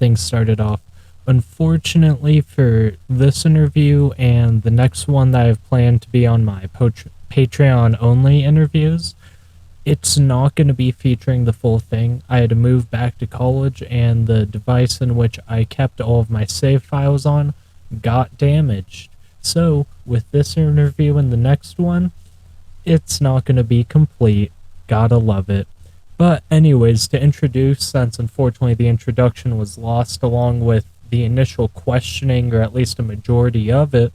things started off. Unfortunately for this interview and the next one that I've planned to be on my Patreon only interviews, it's not going to be featuring the full thing. I had to move back to college, and the device in which I kept all of my save files on got damaged. So, with this interview and the next one, it's not going to be complete. Gotta love it. But, anyways, to introduce, since unfortunately the introduction was lost along with the initial questioning, or at least a majority of it,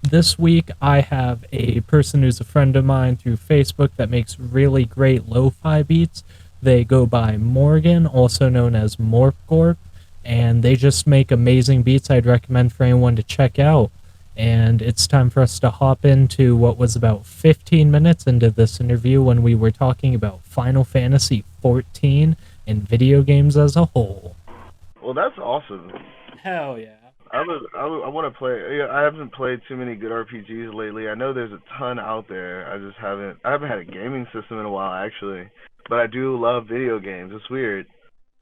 this week I have a person who's a friend of mine through Facebook that makes really great lo-fi beats. They go by Morgan, also known as Morpgorp, and they just make amazing beats I'd recommend for anyone to check out. And it's time for us to hop into what was about 15 minutes into this interview when we were talking about Final Fantasy XIV and video games as a whole. Well, that's awesome. Hell yeah. I want to play. Yeah, I haven't played too many good RPGs lately. I know there's a ton out there. I haven't had a gaming system in a while actually. But I do love video games. It's weird.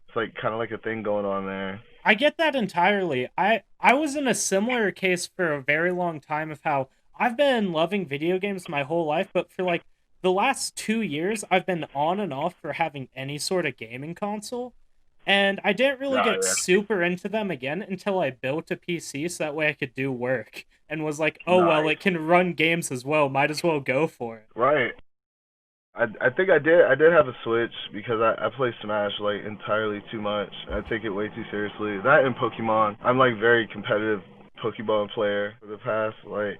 It's like kind of like a thing going on there. I get that entirely. I was in a similar case for a very long time of how I've been loving video games my whole life, but for like the last 2 years, I've been on and off for having any sort of gaming console. And I didn't really get super into them again until I built a PC so that way I could do work. And was like, oh, well, it can run games as well. Might as well go for it. Right. I think I did have a Switch because I play Smash like entirely too much. I take it way too seriously. That and Pokemon. I'm like very competitive Pokemon player for the past like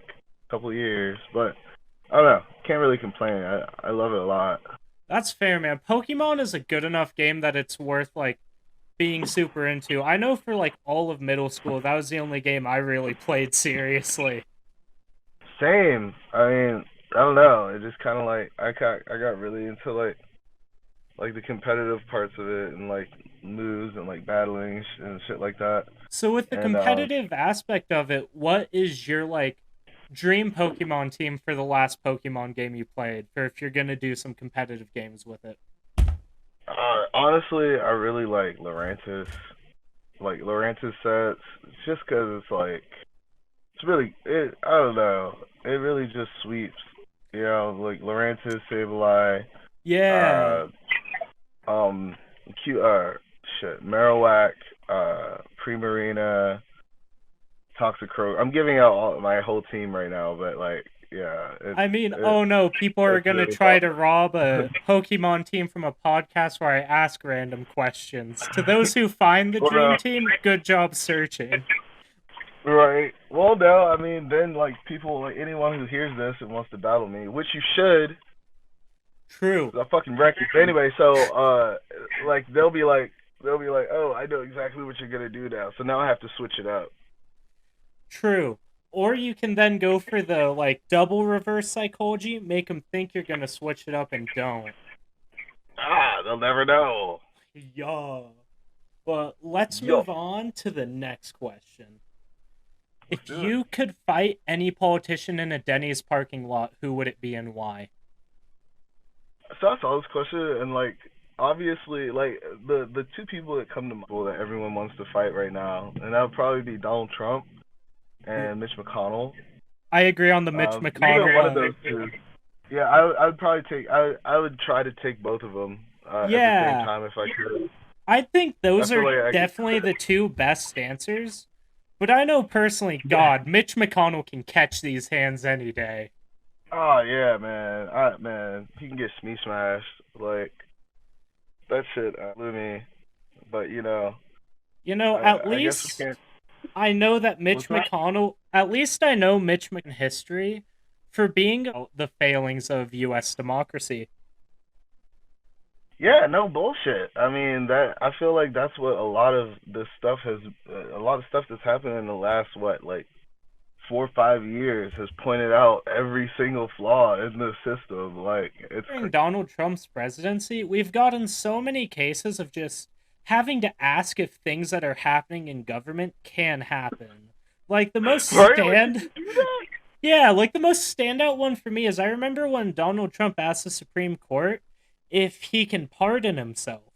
couple of years, but I don't know. Can't really complain. I love it a lot. That's fair, man. Pokemon is a good enough game that it's worth like being super into. I know for like all of middle school, that was the only game I really played seriously. Same. I mean, I don't know. It just kind of like I got really into like the competitive parts of it and like moves and like battling and shit like that. So with the competitive aspect of it, what is your like dream Pokemon team for the last Pokemon game you played? For if you're gonna do some competitive games with it. Honestly, I really like Lurantis. Like Lurantis sets, just because it's like it's really I don't know. It really just sweeps. You know, like Lurantis, Sableye. Yeah. Q. Marowak. Primarina. Toxicroak. I'm giving out my whole team right now, but like, yeah. I mean, oh no, people are gonna really try to rob a Pokemon team from a podcast where I ask random questions. To those who find the dream team, good job searching. Right. Well, no, I mean, then like people, like anyone who hears this and wants to battle me, which you should. True. I fucking wreck it. Anyway, so like they'll be like, oh, I know exactly what you're gonna do now. So now I have to switch it up. True. Or you can then go for the like double reverse psychology, make them think you're gonna switch it up and don't. They'll never know. Yeah. But let's move on to the next question. If you could fight any politician in a Denny's parking lot, who would it be and why? So I saw this question, and like obviously, like the two people that come to mind that everyone wants to fight right now, and that would probably be Donald Trump and Mitch McConnell. I agree on the Mitch McConnell. One of those two. Yeah, I would probably take. I would try to take both of them at the same time if I could. I think those are definitely the two best answers. But I know personally, God, Mitch McConnell can catch these hands any day. Oh yeah, man. Man, he can get me smashed. Like that shit blew me. But at least I know that Mitch McConnell. At least I know Mitch McConnell history for being the failings of U.S. democracy. Yeah, no bullshit. I mean, I feel like that's what a lot of stuff that's happened in the last 4 or 5 years has pointed out every single flaw in the system. Like during Donald Trump's presidency, we've gotten so many cases of just having to ask if things that are happening in government can happen. Like the most like the most standout one for me is I remember when Donald Trump asked the Supreme Court if he can pardon himself.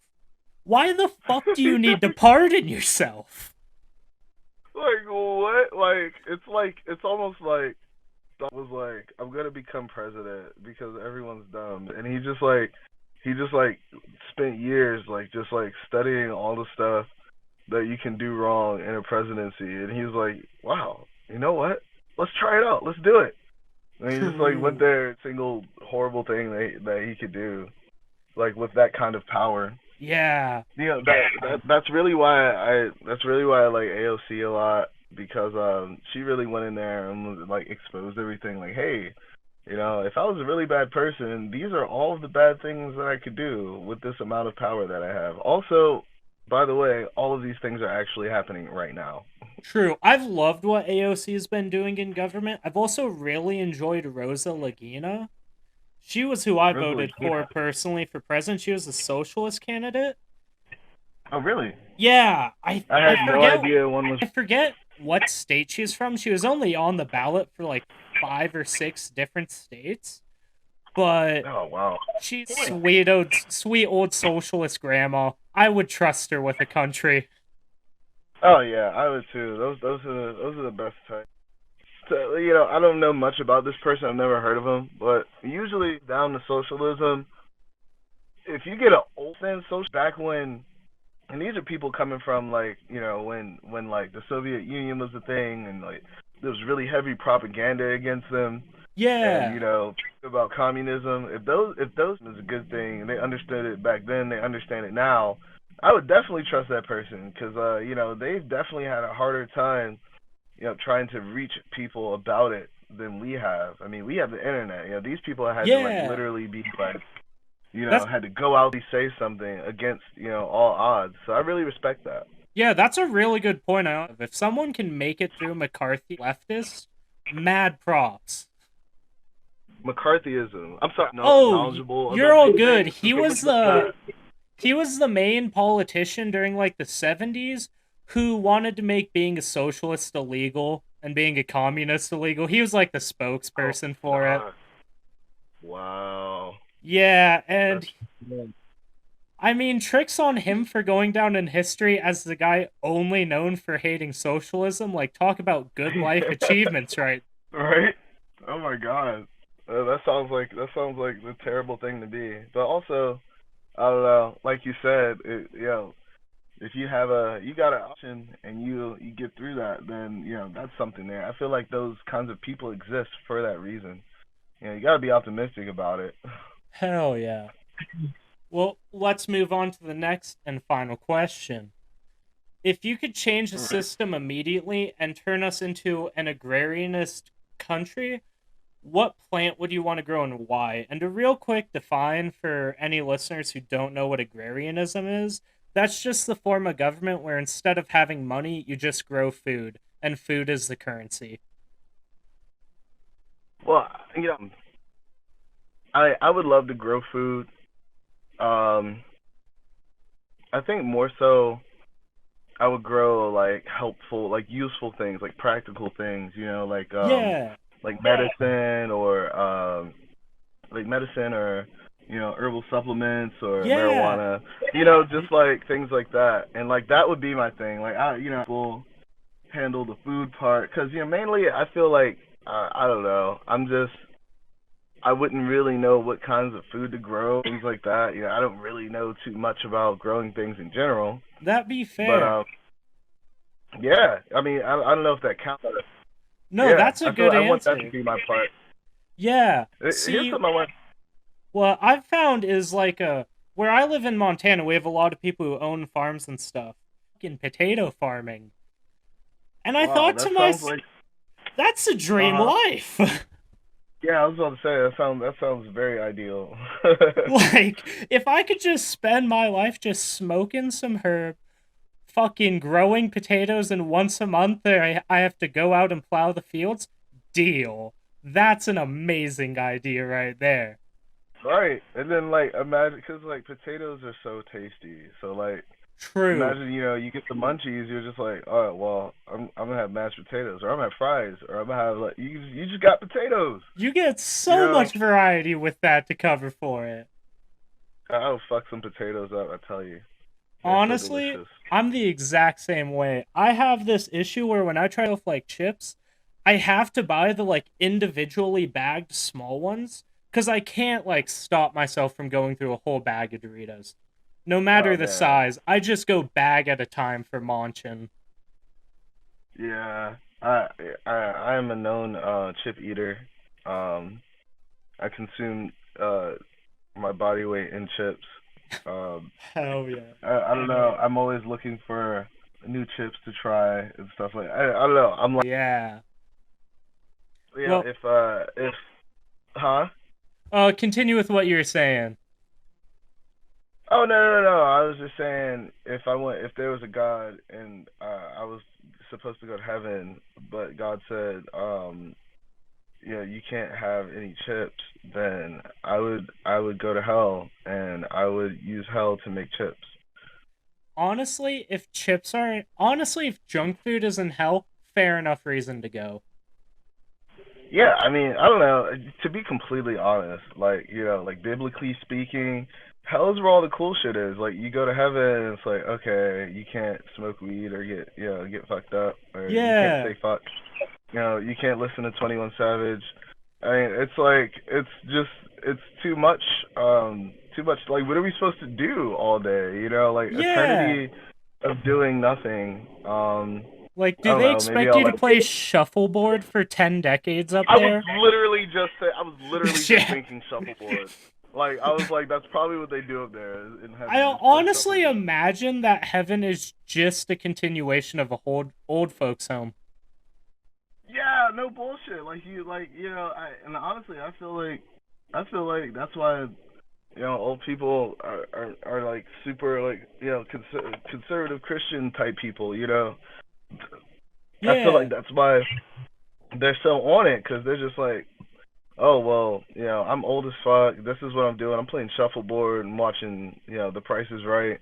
Why the fuck do you need to pardon yourself? Like what? It's almost like Trump was like, I'm gonna become president because everyone's dumb, and he just like spent years just like studying all the stuff that you can do wrong in a presidency, and he's like, wow, you know what? Let's try it out. Let's do it. And he just like went True. there, single horrible thing that he could do, like with that kind of power. Yeah. That's really why I like AOC a lot because she really went in there and like exposed everything. Like, hey, if I was a really bad person, these are all of the bad things that I could do with this amount of power that I have. Also, by the way, all of these things are actually happening right now. True. I've loved what AOC has been doing in government. I've also really enjoyed Rosa Lagina. She was who I Really? voted for personally for president. She was a socialist candidate. Oh, really? Yeah, I I I had no forget idea one was. I forget what state she's from. She was only on the ballot for like 5 or 6 different states, but Oh, wow. she's sweet old socialist grandma. I would trust her with the country. Oh yeah, I would too. Those are the best types. So, I don't know much about this person. I've never heard of him, but usually down to socialism, if you get an old fan social back when, and these are people coming from like when like the Soviet Union was a thing and like there was really heavy propaganda against them and Yeah. about communism. If those is a good thing and they understood it back then, they understand it now. I would definitely trust that person because they've definitely had a harder time trying to reach people about it than we have. I mean, we have the internet. These people had to like Yeah. literally be like, That's had to go out and say something against, all odds. So I really respect that. yeah, that's a really good point. If someone can make it through McCarthy leftist, mad props. McCarthyism. I'm sorry, no, Oh, knowledgeable you're about all these good. things. He So was what's the that? he was the main politician during like the 70s who wanted to make being a socialist illegal and being a communist illegal. He was like the Oh spokesperson for it. God! Wow. Yeah, That's and I mean, tricks on him for going down in history as the guy only known for hating socialism. Like, talk about good life achievements, right? right. Oh my God. That sounds like the terrible thing to be. But also, I don't know. Like you said, if you got an option and you get through that, then that's something there. I feel like those kinds of people exist for that reason. You got to be optimistic about it. Hell yeah. Well, let's move on to the next and final question. If you could change the Right. system immediately and turn us into an agrarianist country, what plant would you want to grow and why? And to real quick define for any listeners who don't know what agrarianism is, that's just the form of government where instead of having money, you just grow food, and food is the currency. Well, I would love to grow food. Um, I think more so I would grow like helpful, like useful things, like practical things. Yeah, Like medicine or herbal supplements or yeah, marijuana. Just like things like that. And like that would be my thing. Like will handle the food part because mainly I feel like I don't know. I wouldn't really know what kinds of food to grow, things like that. I don't really know too much about growing things in general. that be But fair. yeah. I mean, I don't know if that counts. No, Yeah, that's a I feel good I want that to answer. be my part. Yeah. Here's See, something I want. what I've found is like where I live in Montana, we have a lot of people who own farms and stuff. In potato farming. And I Wow, thought that to sounds myself, like. that's a Uh dream huh. life. Yeah, I was about to say that sounds very ideal. Like, if I could just spend my life just smoking some herb, fucking growing potatoes, and once a month I have to go out and plow the fields, deal. That's an amazing idea right there. Right, and then like imagine because like potatoes are so tasty, so like True. imagine you get the munchies, you're just like, oh well, I'm gonna have mashed potatoes, or I'm gonna have fries, or I'm gonna have like you just got potatoes, You get you so know. much variety with that to cover for it. I'll fuck some potatoes up, I tell you. They're so Honestly, delicious. I'm the exact same way. I have this issue where when I try to like chips, I have to buy the like individually bagged small ones because I can't like stop myself from going through a whole bag of Doritos. No matter Oh the man, size, I just go bag at a time for munching. yeah. I I am a known chip eater. Um, I consume my body weight in chips. Um, Hell yeah. I don't know. I'm always looking for new chips to try and stuff like. I don't know. I'm like, Yeah. yeah. Well, If huh? continue with what you were saying. Oh no. I was just saying if there was a God and I was supposed to go to heaven, but God said you can't have any chips, then I would go to hell and I would use hell to make chips. Honestly, if junk food is in hell, fair enough reason to go. Yeah, I mean, I don't know. To be completely honest, like like biblically speaking, hell is where all the cool shit is. Like you go to heaven, and it's like okay, you can't smoke weed or get fucked up, or you can't Yeah. say fuck. You can't listen to 21 Savage. I mean, it's like it's too much. Too much. Like, what are we supposed to do all day? Like Yeah. eternity of doing nothing. Like, I do don't they know. Maybe expect I'll you to like play shuffleboard for 10 decades up I was there? literally just say, I was literally just Yeah. thinking shuffleboard. Like I was like, that's probably what they do up there in I heaven, is play honestly shuffleboard. imagine that heaven is just a continuation of a old folks' home. Yeah, no bullshit. Like and honestly, I feel like that's why old people are like super like conservative Christian type people. I feel like Yeah. that's why they're so on it because they're just like, oh well, I'm old as fuck. This is what I'm doing. I'm playing shuffleboard and watching, The Price is Right,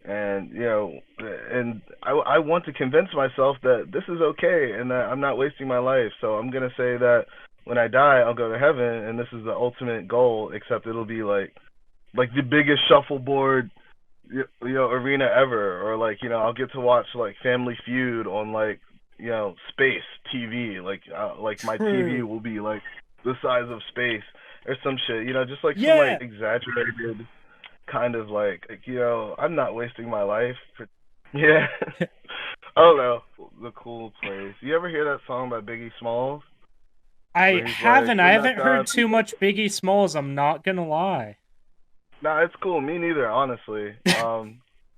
and and I want to convince myself that this is okay and that I'm not wasting my life. So I'm gonna say that when I die, I'll go to heaven, and this is the ultimate goal. Except it'll be like the biggest shuffleboard arena ever, or like I'll get to watch like Family Feud on like space TV, like my TV True. will be like the size of space or some shit, just like some like Yeah. exaggerated kind of I'm not wasting my life for yeah. I don't know, the cool place. You ever hear that song by Biggie Smalls I where he's like, haven't. I we're not haven't heard God? too much Biggie Smalls, I'm not gonna lie. Nah, it's cool. Me neither, honestly.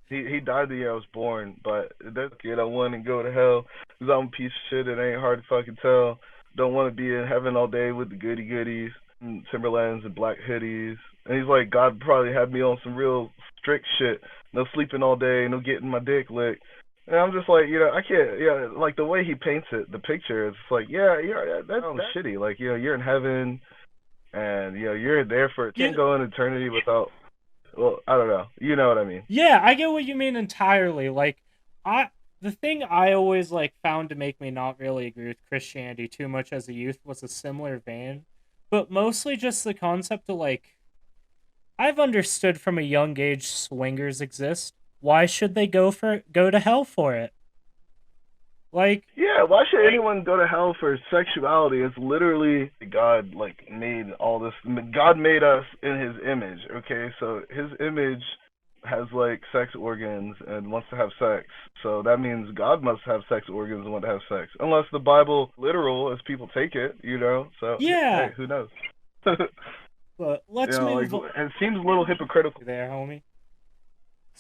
He died the year I was born, but that kid I want to go to hell because I'm a piece of shit. It ain't hard to fucking tell. Don't want to be in heaven all day with the goody goodies, and Timberlands and black hoodies. And he's like, God probably had me on some real strict shit. No sleeping all day, no getting my dick licked. And I'm just like, I can't, like the way he paints it, the picture, it's like, that sounds shitty. Like, you're in heaven, and you're there for can't You go in eternity without. Well, I don't know. You know what I mean? Yeah, I get what you mean entirely. Like, I the thing I always like found to make me not really agree with Christianity too much as a youth was a similar vein, but mostly just the concept of like I've understood from a young age swingers exist. Why should they go to hell for it? Like, Yeah. Why should anyone go to hell for sexuality? It's literally God like made all this. God made us in His image. Okay, so His image has like sex organs and wants to have sex. So that means God must have sex organs and want to have sex. Unless the Bible literal as people take it. So hey, yeah, who knows? but let's Like move it seems a little hypocritical. there, homie.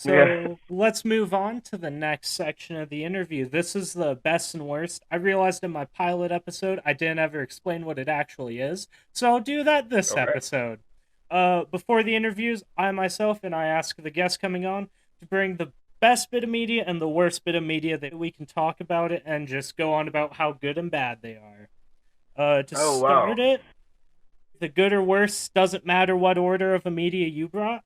Yeah. So let's move on to the next section of the interview. This is the best and worst. I realized in my pilot episode I didn't ever explain what it actually is, so I'll do that this All right. episode. Before the interviews, I myself and I ask the guests coming on to bring the best bit of media and the worst bit of media that we can talk about it and just go on about how good and bad they are. To Oh wow. start it, the good or worst doesn't matter what order of a media you brought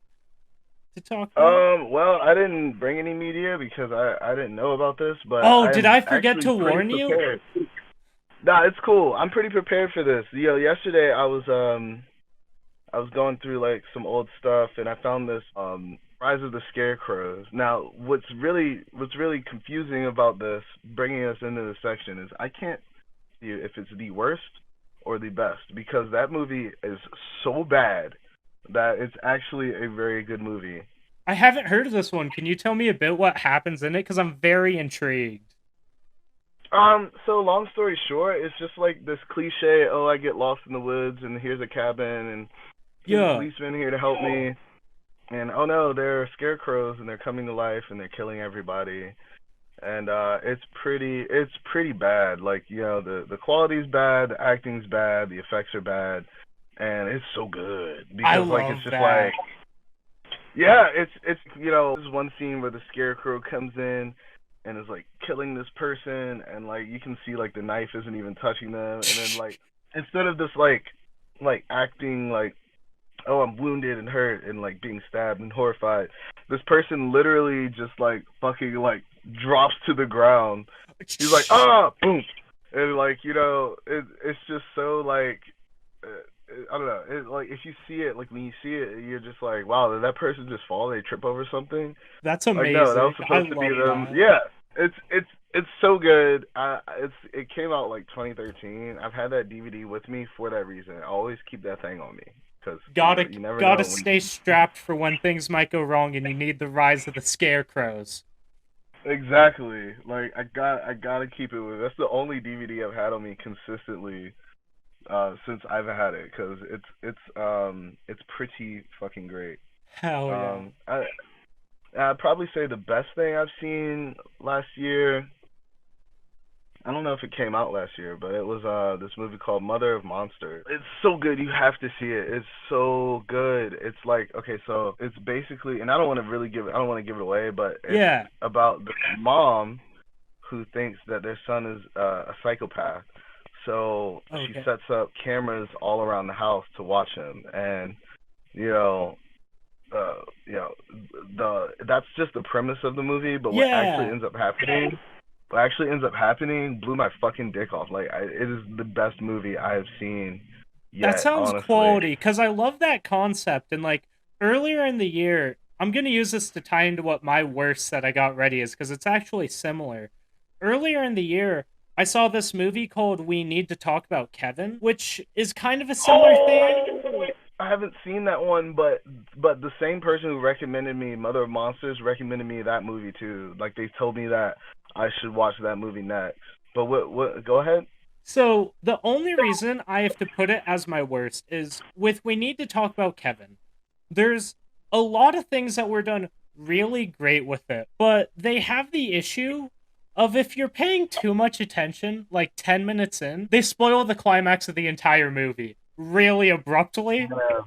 to talk about. Well, I didn't bring any media because I didn't know about this, but Oh, did I'm I forget actually to pretty warn you? prepared. Nah, it's cool. I'm pretty prepared for this. Yesterday I was going through like some old stuff and I found this Rise of the Scarecrows. Now, what's really confusing about this, bringing us into this section, is I can't see if it's the worst or the best, because that movie is so bad that it's actually a very good movie. I haven't heard of this one. Can you tell me a bit what happens in it? Because I'm very intrigued. So long story short, it's just like this cliche, oh, I get lost in the woods and here's a cabin and here's a Yeah. policeman here to help me. And oh no, they're scarecrows and they're coming to life and they're killing everybody. And it's pretty bad. Like, the quality's bad, the acting's bad, the effects are bad, and it's so good I because like love it's just that. like, yeah, it's there's one scene where the scarecrow comes in and is like killing this person, and like you can see like the knife isn't even touching them, and then like instead of this like acting like, oh, I'm wounded and hurt and like being stabbed and horrified, this person literally just like fucking like drops to the ground. He's like, ah, boom, and like it's just so like, I don't know. Like if you see it, like when you see it, you're just like, wow, did that person just fall? They trip over something? That's Like no, that amazing. was I supposed to be love them. that. Yeah, it's so good. It came out like 2013. I've had that DVD with me for that reason. I always keep that thing on me because you never know Gotta when. stay strapped for when things might go wrong and you need the rise of the scarecrows. Exactly. Like I gotta keep it with. That's the only DVD I've had on me consistently since I've had it, because it's pretty fucking great. Hell yeah. Um, I I'd probably say the best thing I've seen last year. I don't know if it came out last year, but it was this movie called Mother of Monsters. It's so good, you have to see it. It's so good. It's like, okay, so it's basically, and I don't want to give it away, but it's Yeah. about the mom who thinks that their son is a psychopath. So she Okay. sets up cameras all around the house to watch him, and you know, you know, that's just the premise of the movie. But Yeah. what actually ends up happening blew my fucking dick off. Like, it is the best movie I have seen That yet, sounds honestly. quality, because I love that concept. And like earlier in the year, I'm gonna use this to tie into what my worst that I got ready is, because it's actually similar. Earlier in the year, I saw this movie called We Need to Talk About Kevin, which is kind of a similar thing. Oh, I haven't seen that one, but the same person who recommended me Mother of Monsters recommended me that movie too. Like, they told me that I should watch that movie next. But what? Go ahead. So the only reason I have to put it as my worst is with We Need to Talk About Kevin. There's a lot of things that were done really great with it, but they have the issue of if you're paying too much attention, like 10 minutes in, they spoil the climax of the entire movie really abruptly. Yeah.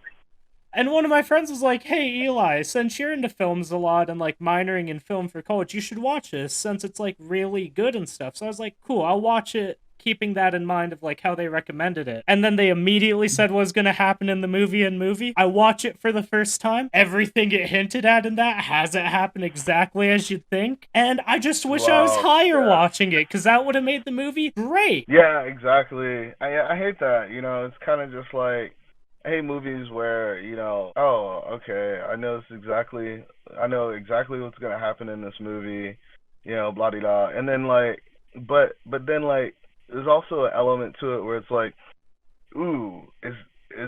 And one of my friends was like, hey, Eli, since you're into films a lot and like minoring in film for college, you should watch this since it's like really good and stuff. So I was like, cool, I'll watch it, keeping that in mind of like how they recommended it. And then they immediately said what was going to happen in the movie. I watch it for the first time. Everything it hinted at in that hasn't happened exactly as you'd think. And I just wish I was Wow. higher Yeah. watching it, because that would have made the movie great. Yeah, exactly. I hate that. It's kind of just like, I hate movies where, oh, okay, I know exactly what's gonna happen in this movie, blah de da, and then like, but then like, there's also an element to it where it's like, ooh, is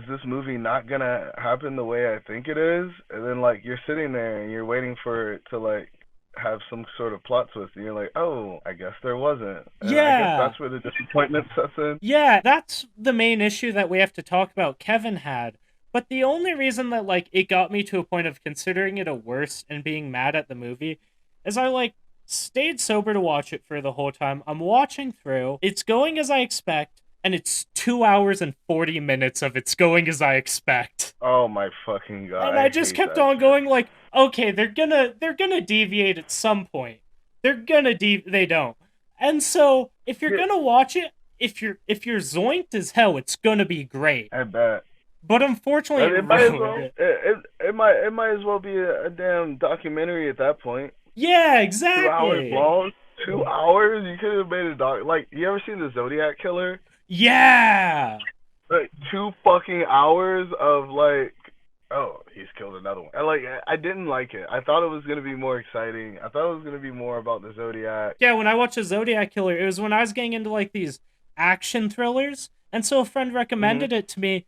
this movie not gonna happen the way I think it is? And then like you're sitting there and you're waiting for it to like have some sort of plot twist, and you're like, oh, I guess there wasn't, and I guess Yeah. that's where the disappointment sets in. Yeah, that's the main issue that we have to talk about Kevin had. But the only reason that like it got me to a point of considering it a worst and being mad at the movie is I like stayed sober to watch it for the whole time. I'm watching through. It's going as I expect, and it's 2 hours and 40 minutes of it's going as I expect. Oh my fucking god! And I just hate kept that on shit. going like, okay, they're gonna deviate at some point. They don't. And so if you're Yeah, gonna watch it, if you're zoinked as hell, it's gonna be great. I bet. But unfortunately, It it might as ruined well. it. It might as well be a damn documentary at that point. Yeah, 2 hours exactly. long. 2 hours. You could have made a doc. Like, you ever seen the Zodiac Killer? Yeah. Like, 2 fucking hours of like, oh, he's killed another one. I didn't like it. I thought it was gonna be more exciting. I thought it was gonna be more about the Zodiac. Yeah, when I watched a Zodiac Killer, it was when I was getting into like these action thrillers, and so a friend recommended it to me.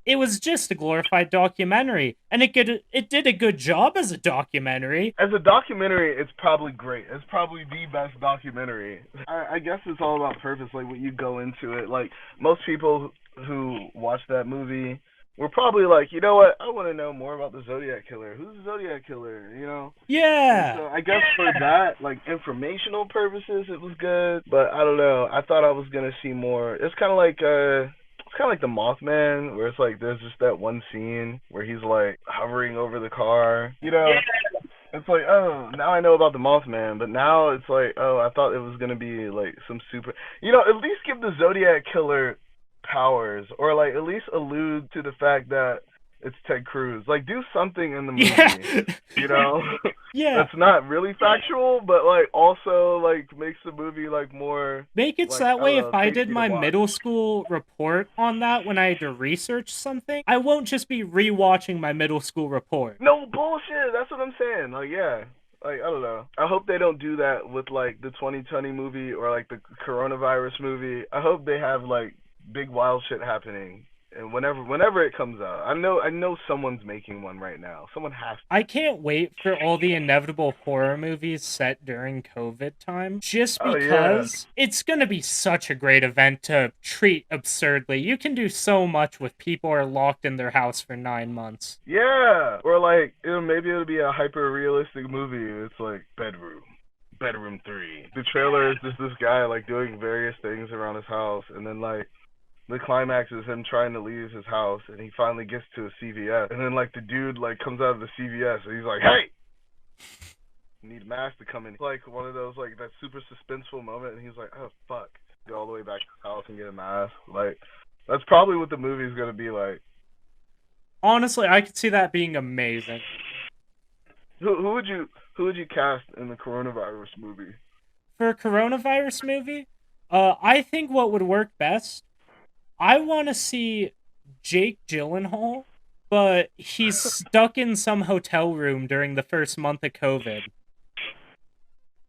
It was just a glorified documentary, and it did a good job as a documentary. As a documentary, it's probably great. It's probably the best documentary. I guess it's all about purpose, like what you go into it. Like most people who watch that movie were probably like, you know what, I want to know more about the Zodiac Killer. Who's the Zodiac Killer? You know? Yeah. And so I guess for that, like informational purposes, it was good. But I don't know. I thought I was gonna see more. It's kind of like the Mothman, where it's like there's just that one scene where he's like hovering over the car. You know, it's like, oh, now I know about the Mothman, but now it's like, oh, I thought it was gonna be like some super. You know, at least give the Zodiac Killer powers, or like at least allude to the fact that it's Ted Cruz. Like, do something in the movie. Yeah. You know? Yeah. That's not really factual, but like also like makes the movie like more. Make it so that way if I did my middle school report on that when I had to research something, I won't just be rewatching my middle school report. No bullshit. That's what I'm saying. Like, yeah. Like, I don't know. I hope they don't do that with like the 2020 movie or like the coronavirus movie. I hope they have like big wild shit happening. And whenever it comes out, I know someone's making one right now. Someone has to. I can't wait for all the inevitable horror movies set during COVID time, just because it's gonna be such a great event to treat absurdly. You can do so much with people are locked in their house for 9 months. Yeah, or like maybe it'll be a hyper realistic movie. It's like Bedroom 3. The trailer is just this guy like doing various things around his house, and then like the climax is him trying to leave his house, and he finally gets to a CVS, and then like the dude like comes out of the CVS, and he's like, "Hey, you need a mask to come in." Like one of those like that super suspenseful moment, and he's like, "Oh fuck," go all the way back to his house and get a mask. Like that's probably what the movie's gonna be like. Honestly, I could see that being amazing. Who would you cast in the coronavirus movie? For a coronavirus movie, I think what would work best, I want to see Jake Gyllenhaal, but he's stuck in some hotel room during the first month of COVID.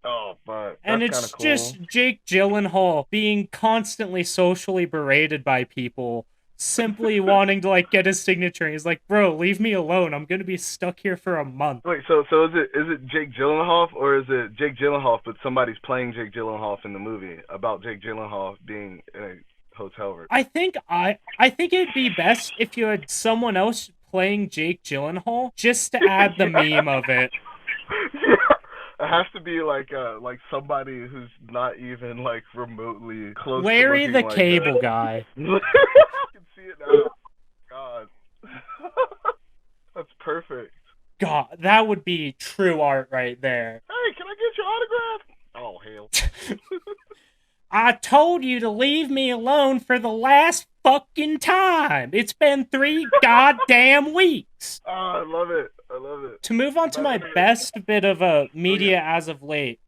Oh, but and it's cool. Just Jake Gyllenhaal being constantly socially berated by people, simply wanting to like get his signature. He's like, "Bro, leave me alone. I'm gonna be stuck here for a month." Wait, so is it Jake Gyllenhaal, or is it Jake Gyllenhaal but somebody's playing Jake Gyllenhaal in the movie about Jake Gyllenhaal being in a hotel room? I think it'd be best if you had someone else playing Jake Gyllenhaal just to add the meme of it. Yeah. It has to be like somebody who's not even like remotely close. Larry to the like Cable that. Guy. I can see it now. God, that's perfect. God, that would be true art right there. Hey, can I get your autograph? Oh hell. I told you to leave me alone for the last fucking time. It's been 3 goddamn weeks. Oh, I love it. To move on to my best bit of media as of late,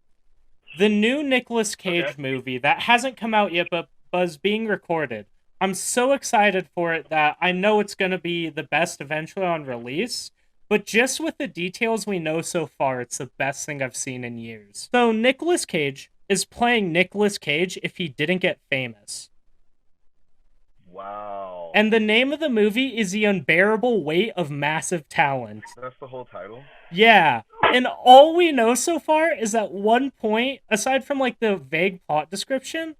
the new Nicolas Cage movie that hasn't come out yet but is being recorded. I'm so excited for it that I know it's going to be the best eventually on release, but just with the details we know so far, it's the best thing I've seen in years. So Nicolas Cage is playing Nicolas Cage if he didn't get famous. Wow. And the name of the movie is The Unbearable Weight of Massive Talent. That's the whole title? Yeah. And all we know so far is at one point, aside from like the vague plot description,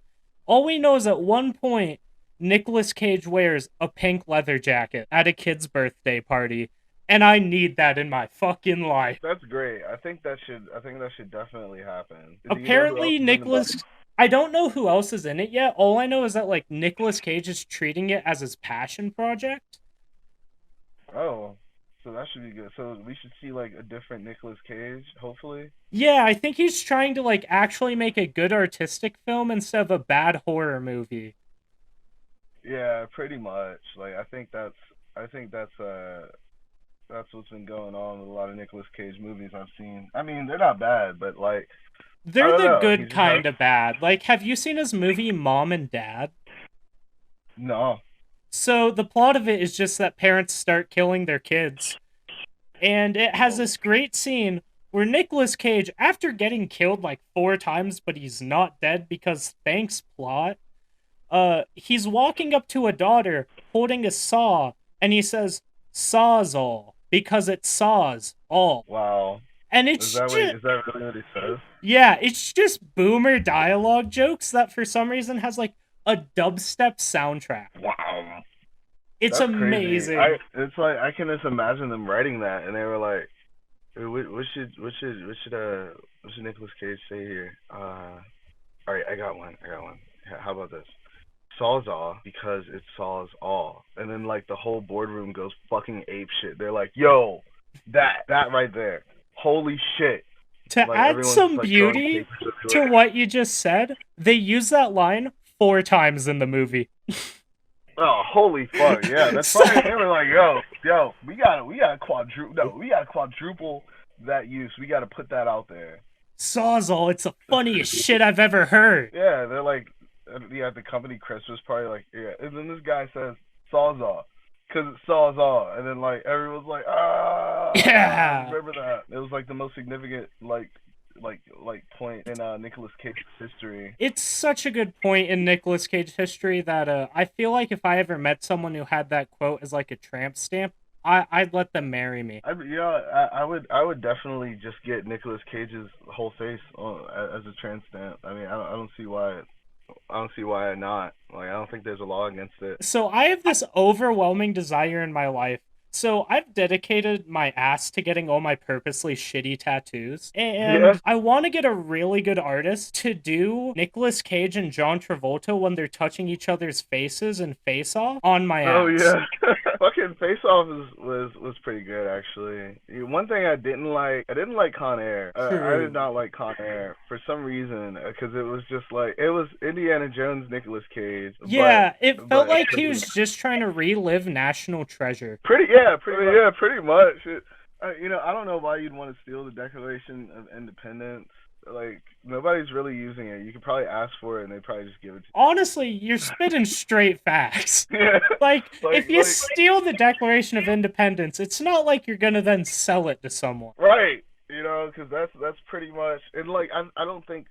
all we know is at one point, Nicolas Cage wears a pink leather jacket at a kid's birthday party. And I need that in my fucking life. That's great. I think that should definitely happen. Apparently, Nicolas... I don't know who else is in it yet. All I know is that like Nicolas Cage is treating it as his passion project. Oh, so that should be good. So we should see like a different Nicolas Cage, hopefully. Yeah, I think he's trying to like actually make a good artistic film instead of a bad horror movie. Yeah, pretty much. Like I think that's what's been going on with a lot of Nicolas Cage movies I've seen. I mean, they're not bad, but like they're the good kind of bad. Like, have you seen his movie Mom and Dad? No. So the plot of it is just that parents start killing their kids, And it has this great scene where Nicolas Cage, after getting killed like 4 times, but he's not dead because thanks plot, he's walking up to a daughter holding a saw, and he says, "Sawzall," because it saws all. Wow. And it's Is that really what he says? Yeah, it's just boomer dialogue jokes that for some reason has like a dubstep soundtrack. Wow. It's That's amazing. Crazy. It's like I can just imagine them writing that, and they were like, what should Nicolas Cage say here? All right, I got one. How about this? Sawzall because it saws all, and then like the whole boardroom goes fucking ape shit. They're like, yo, that right there, holy shit. To like, add some like, beauty to what you just said, they use that line 4 times in the movie. Oh, holy fuck! Yeah, that's funny. They were like, yo, we gotta quadruple that use. We gotta put that out there. Sawzall, it's the funniest shit I've ever heard. Yeah, they're like, at the company Christmas party, like, yeah, and then this guy says Sawzall, cause it saws all, and then like everyone's like, ah, yeah. I remember that? It was like the most significant like point in Nicolas Cage's history. It's such a good point in Nicolas Cage's history that I feel like if I ever met someone who had that quote as like a tramp stamp, I'd let them marry me. I would definitely just get Nicolas Cage's whole face as a tramp stamp. I mean, I don't see why not. Like, I don't think there's a law against it. So I have this overwhelming desire in my life. So I've dedicated my ass to getting all my purposely shitty tattoos. And I want to get a really good artist to do Nicolas Cage and John Travolta when they're touching each other's faces in Face Off on my ass. Oh yeah. Fucking Face Off was pretty good, actually. One thing I didn't like Con Air. I did not like Con Air for some reason, because it was just like, it was Indiana Jones, Nicolas Cage. Yeah, it felt like he was just trying to relive National Treasure. Pretty much. I don't know why you'd want to steal the Declaration of Independence. Like, nobody's really using it. You could probably ask for it, and they probably just give it to you. Honestly, you're spitting straight facts. Yeah. Like, if you steal the Declaration of Independence, it's not like you're gonna then sell it to someone. Right. Because that's pretty much, and like I don't think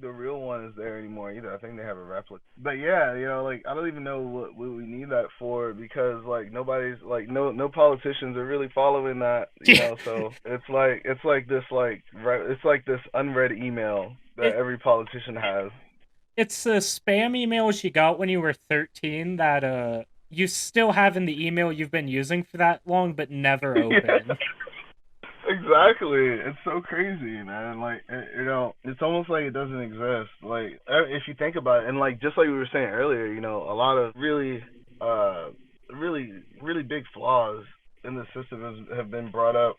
the real one is there anymore either. I think they have a replica. But yeah, like I don't even know what we need that for, because like nobody's like no politicians are really following that. So it's like this unread email that every politician has. It's the spam emails you got when you were 13 that you still have in the email you've been using for that long but never opened. Exactly. It's so crazy, man. Like, it's almost like it doesn't exist. Like, if you think about it, and like, just like we were saying earlier, a lot of really big flaws in the system have been brought up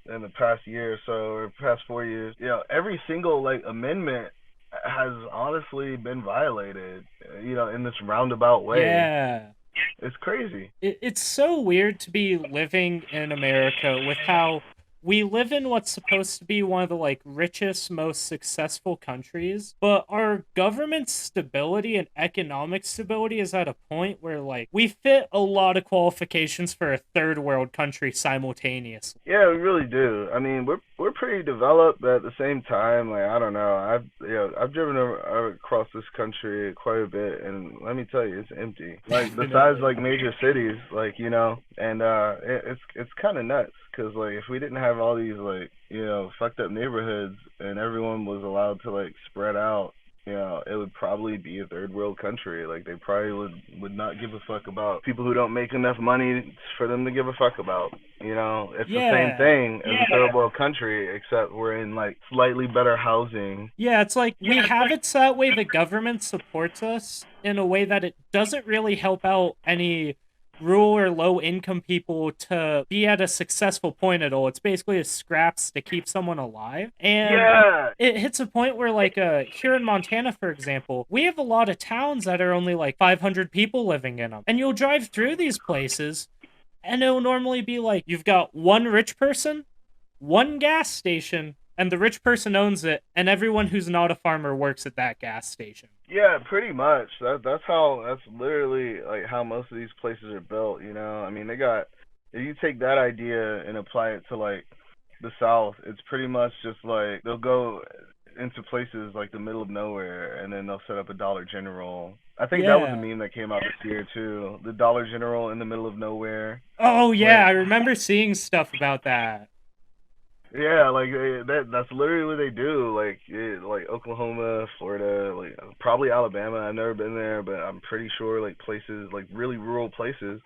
in the past year or so, or past 4 years. Every single like amendment has honestly been violated, in this roundabout way. Yeah. It's crazy. It's so weird to be living in America with how we live in what's supposed to be one of the like richest, most successful countries, but our government stability and economic stability is at a point where like we fit a lot of qualifications for a third world country simultaneously. Yeah, we really do. I mean, we're pretty developed, but at the same time, like, I don't know. I've driven across this country quite a bit, and let me tell you, it's empty. Like, besides like major cities, like, and it's kind of nuts, because like if we didn't have all these like fucked up neighborhoods and everyone was allowed to like spread out, it would probably be a third world country. Like, they probably would not give a fuck about people who don't make enough money for them to give a fuck about. It's the same thing as a third world country, except we're in like slightly better housing. Yeah, it's like we have it so that way the government supports us in a way that it doesn't really help out any rural or low income people to be at a successful point at all. It's basically a scraps to keep someone alive. And it hits a point where like here in Montana, for example, we have a lot of towns that are only like 500 people living in them. And you'll drive through these places and it'll normally be like you've got one rich person, one gas station, and the rich person owns it, and everyone who's not a farmer works at that gas station. Yeah, pretty much. That's literally like how most of these places are built. I mean, they got if you take that idea and apply it to like the South, it's pretty much just like they'll go into places like the middle of nowhere and then they'll set up a Dollar General. I think that was a Yeah. meme that came out this year too. The Dollar General in the middle of nowhere. Oh yeah, Like, I remember seeing stuff about that. yeah, like that's literally what they do. Like Oklahoma, Florida, like probably Alabama. I've never been there, but I'm pretty sure like places like really rural places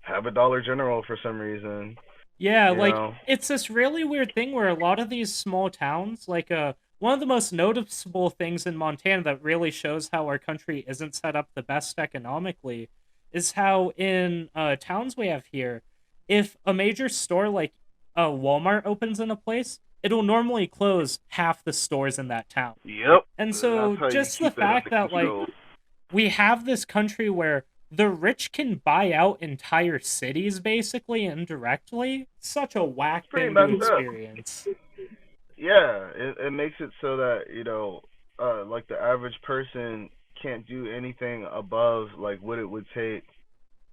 have a Dollar General for some reason. Yeah, You like know, it's this really weird thing where a lot of these small towns, like one of the most noticeable things in Montana that really shows how our country isn't set up the best economically is how in towns we have here, if a major store like a Walmart opens in a place, it'll normally close half the stores in that town. yep. And That's so how you just the keep it fact under that like control. we have this country where the rich can buy out entire cities basically indirectly. Such a whack It's pretty thing to messed up. experience. Yeah, it makes it so that like the average person can't do anything above like what it would take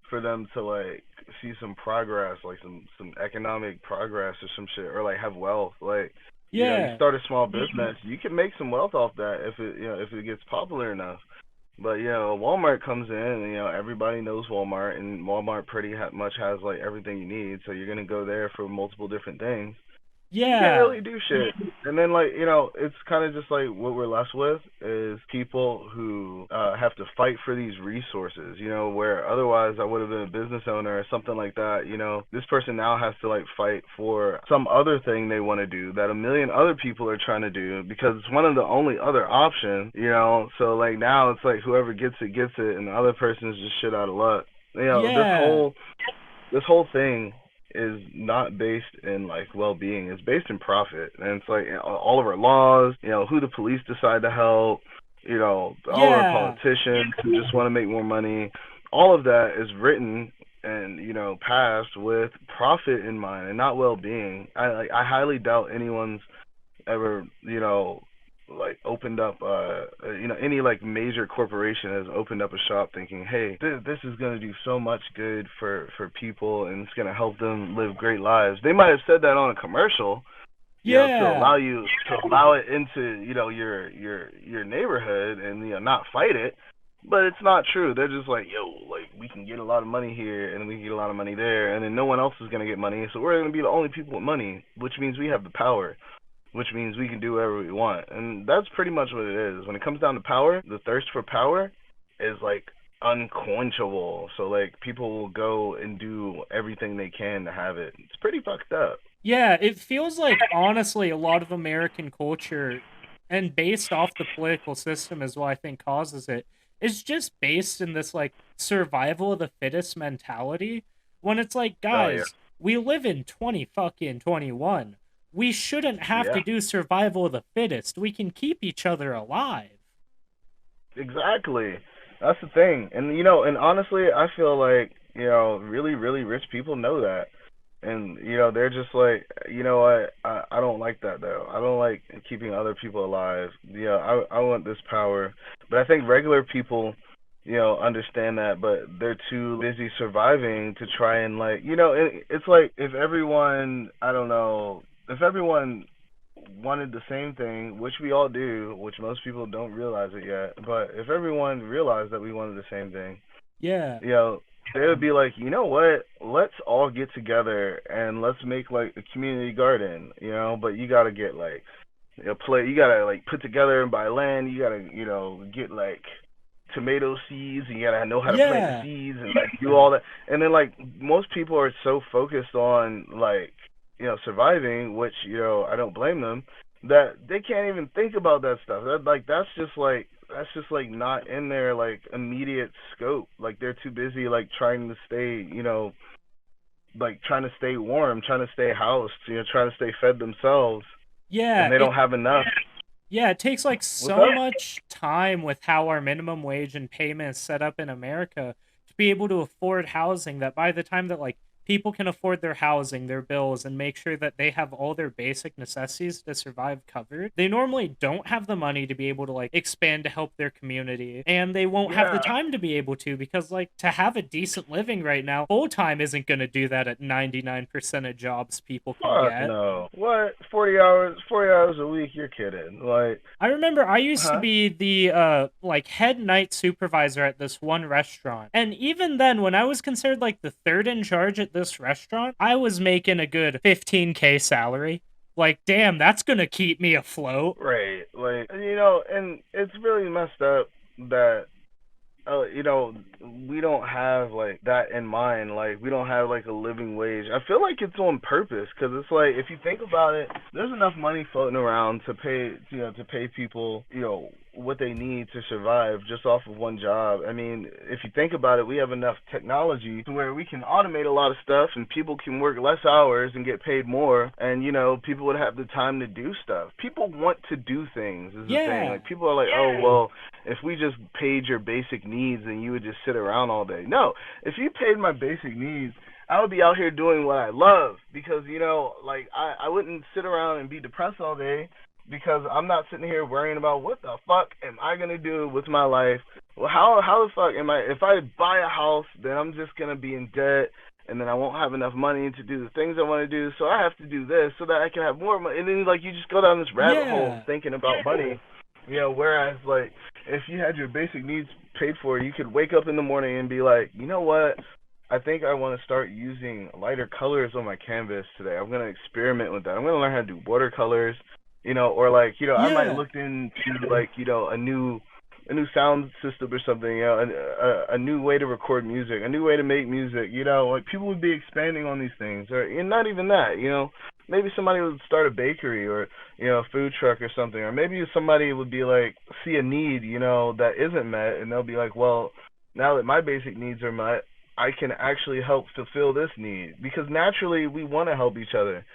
for them to like see some progress, like some economic progress or some shit, or like have wealth. Like, you Yeah. start a small business, you can make some wealth off that if it gets popular enough. But Walmart comes in, and everybody knows Walmart, and Walmart pretty much has like everything you need. So you're gonna go there for multiple different things. You can't Yeah. really do shit. And then like, it's kind of just like what we're left with is people who have to fight for these resources, where otherwise I would have been a business owner or something like that. This person now has to like fight for some other thing they want to do that a million other people are trying to do because it's one of the only other options. So like now it's like whoever gets it and the other person is just shit out of luck. Yeah. This whole thing is not based in like well-being. It's based in profit, and it's like all of our laws, who the police decide to help, all of our Yeah. politicians who just want to make more money. All of that is written and passed with profit in mind and not well-being. I highly doubt anyone's ever like opened up any like major corporation has opened up a shop thinking, hey, this is going to do so much good for people and it's going to help them live great lives. They might have said that on a commercial, to Yeah. allow it into your neighborhood and not fight it. But it's not true. They're just like, yo, like we can get a lot of money here and we can get a lot of money there, and then no one else is gonna get money. So we're gonna be the only people with money, which means we have the power, which means we can do whatever we want. And that's pretty much what it is. When it comes down to power, the thirst for power is like unquenchable. So like people will go and do everything they can to have it. It's pretty fucked up. Yeah, it feels like honestly a lot of American culture and based off the political system is what I think causes it. It's just based in this like survival of the fittest mentality when it's like, Oh yeah. guys, we live in 20 fucking 21. We shouldn't have Yeah. to do survival of the fittest. We can keep each other alive. Exactly. That's the thing. And honestly, I feel like, really, really rich people know that. And, they're just like, you know what, I don't like that though. I don't like keeping other people alive. I want this power. But I think regular people, understand that, but they're too busy surviving to try and like, it's like if everyone, I don't know, if everyone wanted the same thing, which we all do, which most people don't realize it yet, but if everyone realized that we wanted the same thing, Yeah. they would be like, you know what? Let's all get together and let's make like a community garden, But you gotta get like you gotta like put together and buy land. You gotta get like tomato seeds. And you gotta know how to plant the Yeah. seeds and like do all that. And then like most people are so focused on like surviving, which I don't blame them, that they can't even think about that stuff. That's just like not in their like immediate scope. Like they're too busy like trying to stay, like trying to stay warm, trying to stay housed, trying to stay fed themselves, and Yeah, they it don't have enough. Yeah, it takes like What's so up? much time with how our minimum wage and payment is set up in America to be able to afford housing that by the time that like people can afford their housing, their bills, and make sure that they have all their basic necessities to survive covered, they normally don't have the money to be able to like expand to help their community, and they won't have the time to be able to, because like to have a decent living right now, full-time isn't going to do that at 99% of jobs people can Fuck get. no. What? 40 hours a week? You're kidding. Like, I remember I used to be the like head night supervisor at this one restaurant. And even then, when I was considered like the third in charge at this restaurant, I was making a good 15K salary. Like, damn, that's gonna keep me afloat. right. Like, and it's really messed up that we don't have like that in mind. Like, we don't have like a living wage. I feel like it's on purpose, because it's like, if you think about it, there's enough money floating around to pay people, what they need to survive just off of one job. I mean, if you think about it, we have enough technology to where we can automate a lot of stuff, and people can work less hours and get paid more, and people would have the time to do stuff. People want to do things, is the thing. Like, people are like, oh, well, if we just paid your basic needs, then you would just sit around all day. No, if you paid my basic needs, I would be out here doing what I love, because like, I wouldn't sit around and be depressed all day, because I'm not sitting here worrying about what the fuck am I gonna do with my life. Well, how the fuck am I? If I buy a house, then I'm just gonna be in debt, and then I won't have enough money to do the things I want to do. So I have to do this so that I can have more money. And then like, you just go down this rabbit hole thinking about money. Whereas like, if you had your basic needs paid for, you could wake up in the morning and be like, you know what? I think I want to start using lighter colors on my canvas today. I'm going to experiment with that. I'm going to learn how to do watercolors, or like, I might look into like, a new sound system or something, a new way to record music, a new way to make music, like, people would be expanding on these things, and not even that, maybe somebody would start a bakery or, a food truck or something, or maybe somebody would be like, see a need, that isn't met, and they'll be like, well, now that my basic needs are met, I can actually help fulfill this need, because naturally we want to help each other.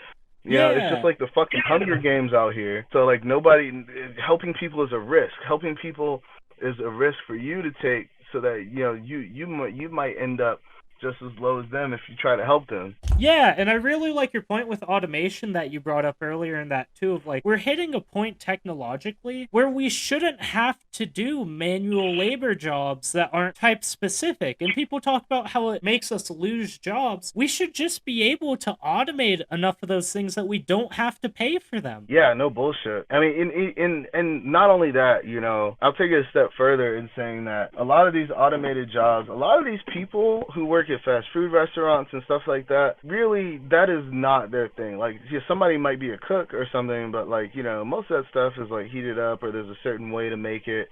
It's just like the fucking Hunger Games out here. So like, helping people is a risk. Helping people is a risk for you to take, so that you might end up just as low as them if you try to help them. Yeah, and I really like your point with automation that you brought up earlier in that too, of like, we're hitting a point technologically where we shouldn't have to do manual labor jobs that aren't type specific. And people talk about how it makes us lose jobs. We should just be able to automate enough of those things that we don't have to pay for them. Yeah, no bullshit. I mean, and not only that, I'll take it a step further in saying that a lot of these automated jobs, a lot of these people who work at fast food restaurants and stuff like that, really, that is not their thing. Like, somebody might be a cook or something, but like, most of that stuff is like heated up, or there's a certain way to make it.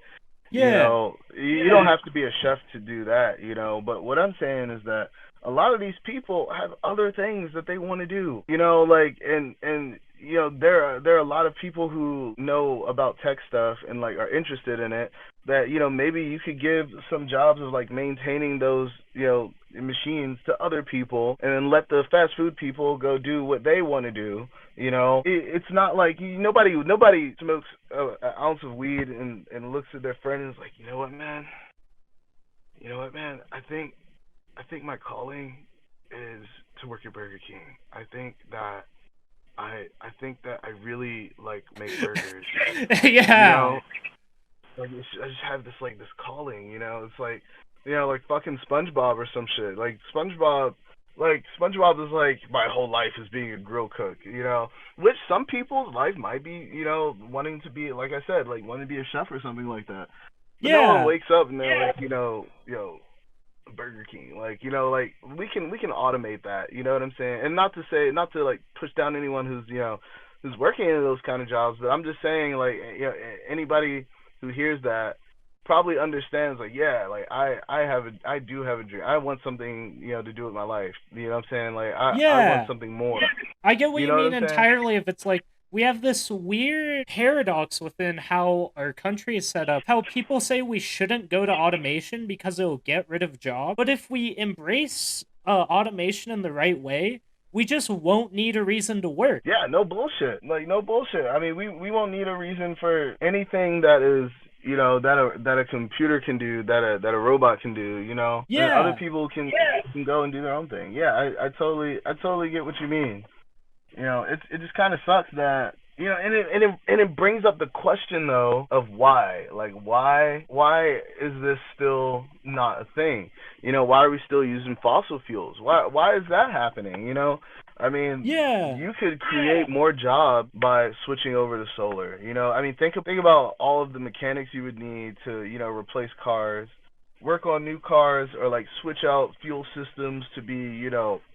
You don't have to be a chef to do that, but what I'm saying is that a lot of these people have other things that they want to do, like, and there are a lot of people who know about tech stuff and like are interested in it, that maybe you could give some jobs of like maintaining those machines to other people, and then let the fast food people go do what they want to do. It's not like nobody smokes an ounce of weed and looks at their friend and is like, you know what, man, I think my calling is to work at Burger King. I think that I really like make burgers. Yeah. Like, I just have this calling, it's like, like fucking SpongeBob or some shit. Like, SpongeBob is like, my whole life is being a grill cook, which some people's life might be, wanting to be, like I said, like wanting to be a chef or something like that. But no one wakes up and they're like, Burger King, like, like we can automate that, you know what I'm saying? And not to like push down anyone who's working in those kind of jobs, but I'm just saying, like, anybody who hears that probably understands, like, yeah, like I do have a dream. I want something, to do with my life. You know what I'm saying? Like, I want something more. I get what you mean entirely. If it's like, we have this weird paradox within how our country is set up, how people say we shouldn't go to automation because it'll get rid of jobs. But if we embrace automation in the right way, we just won't need a reason to work. Yeah, no bullshit. Like, no bullshit. I mean, we won't need a reason for anything that is, that a computer can do, that a robot can do, and other Yeah. people can go and do their own thing. Yeah, I totally get what you mean. It just kind of sucks that and it brings up the question though of why, like why is this still not a thing? Why are we still using fossil fuels? Why is that happening? I mean, Yeah. you could create more jobs by switching over to solar. I mean, think about all of the mechanics you would need to replace cars, work on new cars, or like switch out fuel systems to be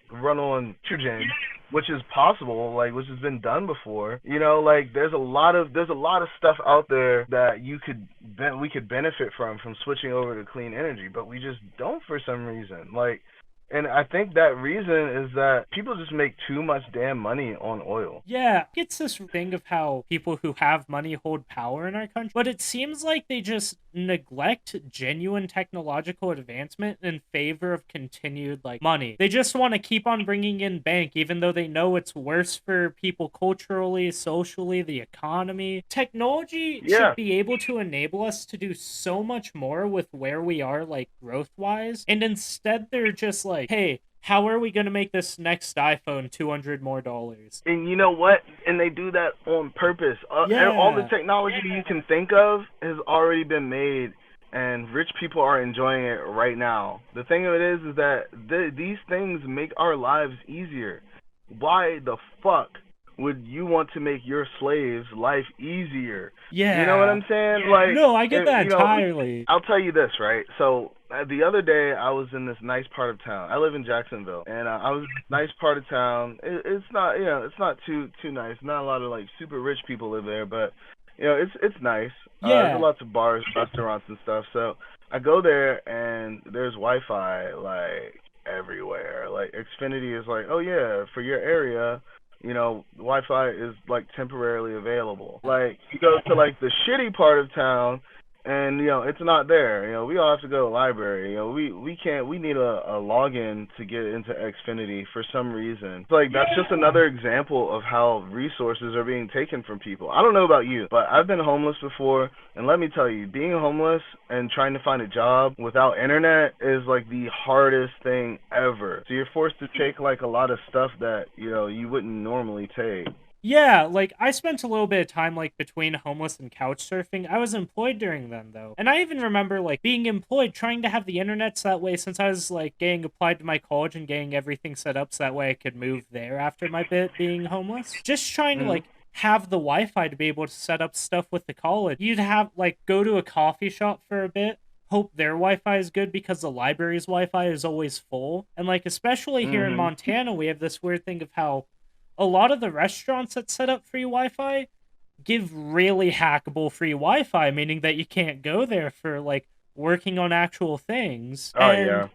run on nitrogen, which is possible, like which has been done before. Like there's a lot of stuff out there that we could benefit from switching over to clean energy, but we just don't for some reason. Like, and I think that reason is that people just make too much damn money on oil. Yeah, it's this thing of how people who have money hold power in our country, but it seems like they just neglect genuine technological advancement in favor of continued like money. They just want to keep on bringing in bank even though they know it's worse for people culturally, socially, the economy. Technology Yeah. should be able to enable us to do so much more with where we are like growth-wise, and instead they're just like, hey, how are we going to make this next iPhone $200 more? And you know what? And they do that on purpose. And all the Yeah. technology you can think of has already been made, and rich people are enjoying it right now. The thing of it is that these things make our lives easier. Why the fuck would you want to make your slave's life easier? Yeah. You know what I'm saying? Like, No, I get that entirely. I'll tell you this, right? So the other day I was in this nice part of town. I live in Jacksonville, and I was in this nice part of town. It's not, it's not too nice. Not a lot of like super rich people live there, but it's nice. Yeah. There's lots of bars, restaurants, and stuff. So I go there, and there's Wi-Fi like everywhere. Like Xfinity is like, oh yeah, for your area, Wi-Fi is like temporarily available. Like you go to like the shitty part of town, and it's not there. We all have to go to the library. We can't. We need a login to get into Xfinity for some reason. It's like that's just another example of how resources are being taken from people. I don't know about you, but I've been homeless before, and let me tell you, being homeless and trying to find a job without internet is like the hardest thing ever. So you're forced to take like a lot of stuff that you wouldn't normally take. Yeah, like I spent a little bit of time like between homeless and couch surfing. I was employed during then though. And I even remember like being employed trying to have the internet so that way, since I was like getting applied to my college and getting everything set up so that way I could move there after my bit being homeless. Just trying to like have the Wi-Fi to be able to set up stuff with the college. You'd have like go to a coffee shop for a bit, hope their Wi-Fi is good because the library's Wi-Fi is always full. And like especially here in Montana, we have this weird thing of how a lot of the restaurants that set up free Wi-Fi give really hackable free Wi-Fi, meaning that you can't go there for like working on actual things. Oh, yeah.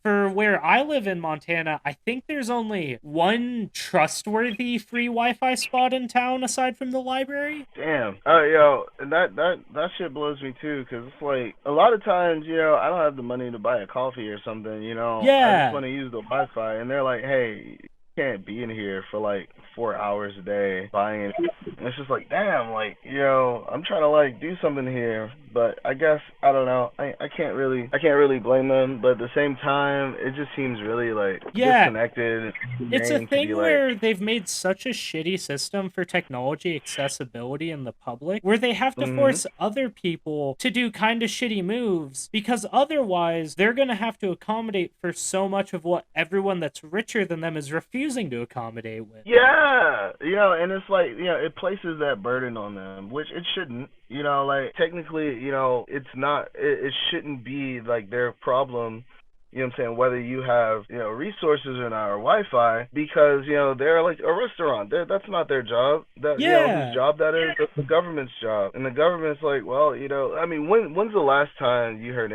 For where I live in Montana, I think there's only one trustworthy free Wi-Fi spot in town aside from the library. Damn. And that shit blows me too, because it's like a lot of times, I don't have the money to buy a coffee or something, I Yeah. just want to use the Wi-Fi, and they're like, hey, you can't be in here for like 4 hours a day buying it. And it's just like, damn, like, I'm trying to like do something here, but I guess I don't know. I can't really blame them, but at the same time, it just seems really like disconnected. It's a thing where they've made such a shitty system for technology accessibility in the public where they have to force other people to do kind of shitty moves because otherwise they're going to have to accommodate for so much of what everyone that's richer than them is refusing to accommodate with. Yeah, and it's like, it places that burden on them, which it shouldn't. Like technically, it's not. It shouldn't be like their problem. You know what I'm saying? Whether you have resources or not, or Wi-Fi, because they're like a restaurant. That's not their job. Whose job that is? That's the government's job. And the government's like, well, I mean, when's the last time you heard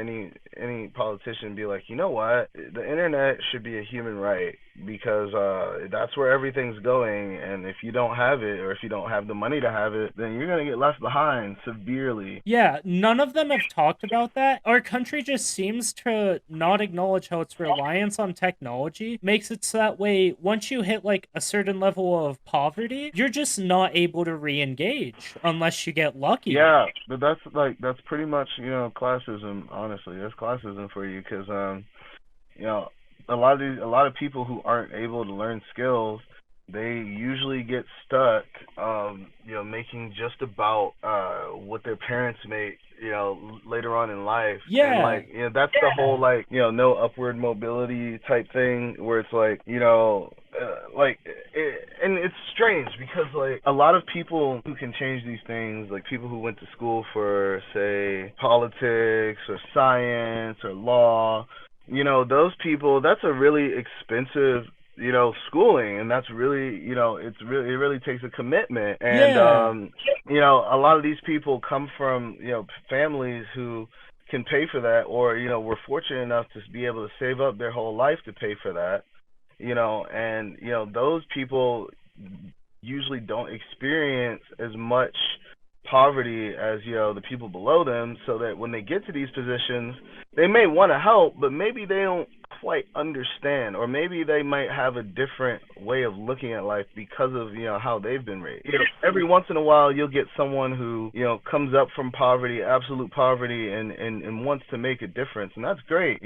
any politician be like, you know what, the internet should be a human right because that's where everything's going, and if you don't have it or if you don't have the money to have it, then you're gonna get left behind severely. Yeah, none of them have talked about that. Our country just seems to not acknowledge how its reliance on technology makes it so that way once you hit like a certain level of poverty, you're just not able to re-engage unless you get lucky. Yeah, but that's pretty much, classism. Honestly, that's classism for you, because a lot of people who aren't able to learn skills, they usually get stuck, making just about what their parents make, later on in life. Yeah. And that's the whole no upward mobility type thing, where it's and it's strange because a lot of people who can change these things, like people who went to school for, say, politics or science or law, those people, that's a really expensive schooling, and that's really, it really takes a commitment. And a lot of these people come from families who can pay for that, or were fortunate enough to be able to save up their whole life to pay for that. And those people usually don't experience as much poverty as the people below them, so that when they get to these positions, they may want to help, but maybe they don't quite understand, or maybe they might have a different way of looking at life because of how they've been raised. Every once in a while you'll get someone who comes up from poverty, absolute poverty, and wants to make a difference, and that's great.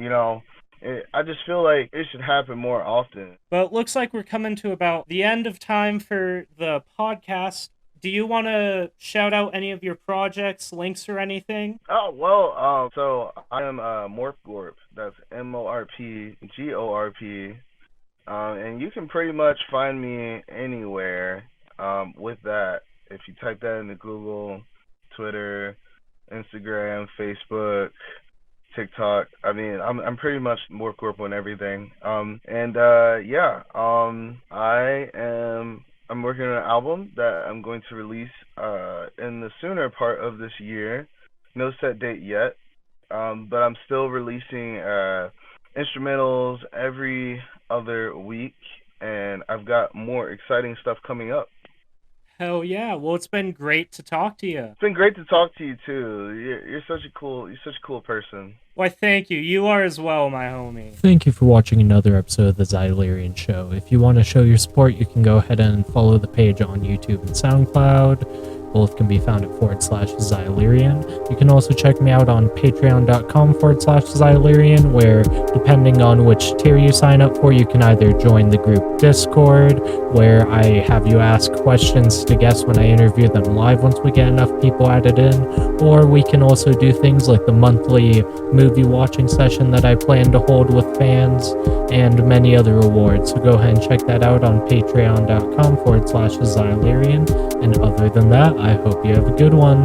I just feel like it should happen more often. But it looks like we're coming to about the end of time for the podcast. Do you want to shout out any of your projects, links, or anything? Oh, well, so I am Morpgorp. That's MORPGORP. And you can pretty much find me anywhere with that. If you type that into Google, Twitter, Instagram, Facebook, TikTok. I mean, I'm pretty much Morpgorp on everything. I'm working on an album that I'm going to release in the sooner part of this year. No set date yet, but I'm still releasing instrumentals every other week, and I've got more exciting stuff coming up. Hell yeah. Well, it's been great to talk to you. It's been great to talk to you too. You're such a cool person. Why, thank you. You are as well, my homie. Thank you for watching another episode of the Xylerian Show. If you want to show your support, you can go ahead and follow the page on YouTube and Soundcloud. Both can be found at /Xylerian. You can also check me out on patreon.com/Xylerian, where depending on which tier you sign up for, you can either join the group Discord, where I have you ask questions to guests when I interview them live once we get enough people added in, or we can also do things like the monthly movie watching session that I plan to hold with fans, and many other rewards. So go ahead and check that out on patreon.com/Xylerian. And other than that, I hope you have a good one.